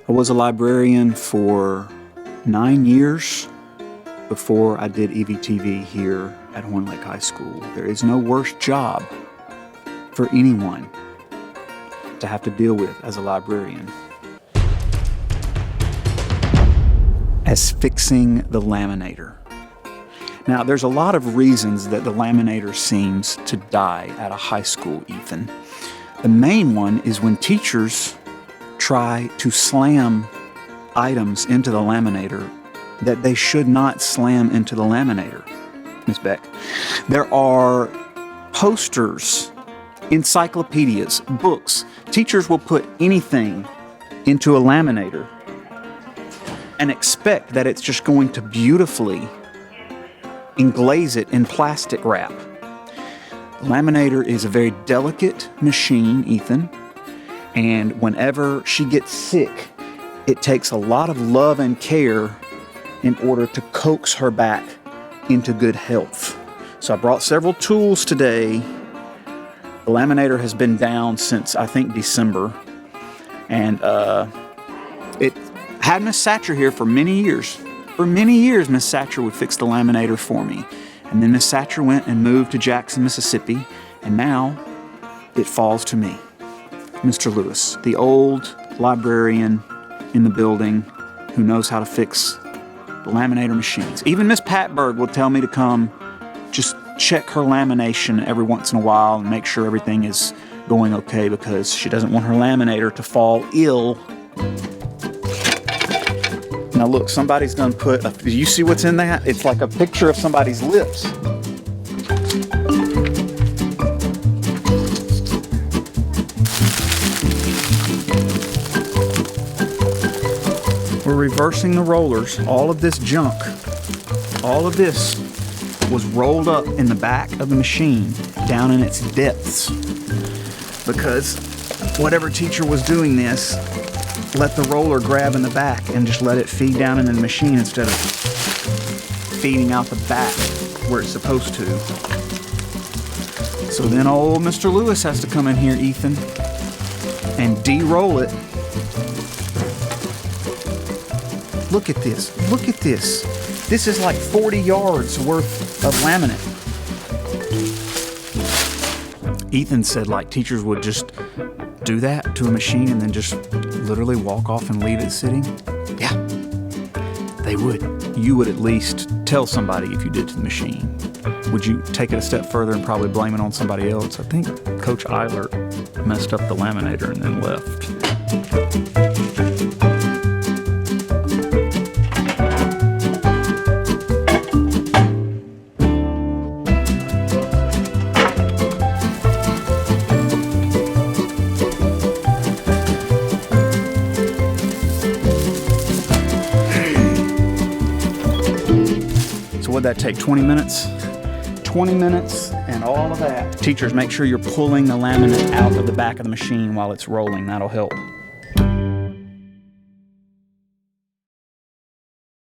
I was a librarian for 9 years before I did EVTV here at Horn Lake High School. There is no worse job for anyone to have to deal with as a librarian as fixing the laminator. Now, there's a lot of reasons that the laminator seems to die at a high school, Ethan. The main one is when teachers try to slam items into the laminator that they should not slam into the laminator, Ms. Beck. There are posters, encyclopedias, books. Teachers will put anything into a laminator and expect that it's just going to beautifully englaze it in plastic wrap. The laminator is a very delicate machine, Ethan, and whenever she gets sick, it takes a lot of love and care in order to coax her back into good health. So I brought several tools today. The laminator has been down since, I think, December, and it had Miss Satcher here for many years. For many years, Miss Satcher would fix the laminator for me. And then Miss Satcher went and moved to Jackson, Mississippi, and now it falls to me. Mr. Lewis, the old librarian in the building who knows how to fix the laminator machines. Even Miss Patberg will tell me to come just check her lamination every once in a while and make sure everything is going okay because she doesn't want her laminator to fall ill. Now look, somebody's gonna do you see what's in that? It's like a picture of somebody's lips. We're reversing the rollers. All of this junk, all of this was rolled up in the back of the machine down in its depths because whatever teacher was doing this let the roller grab in the back and just let it feed down into the machine instead of feeding out the back where it's supposed to. So then old Mr. Lewis has to come in here, Ethan, and de-roll it. Look at this. Look at this. This is like 40 yards worth of laminate. Ethan said like teachers would just do that to a machine and then just literally walk off and leave it sitting. Yeah, they would. You would at least tell somebody if you did to the machine. Would you take it a step further and probably blame it on somebody else? I think Coach Eilert messed up the laminator and then left. What'd that take, 20 minutes? 20 minutes and all of that. Teachers, make sure you're pulling the laminate out of the back of the machine while it's rolling. That'll help.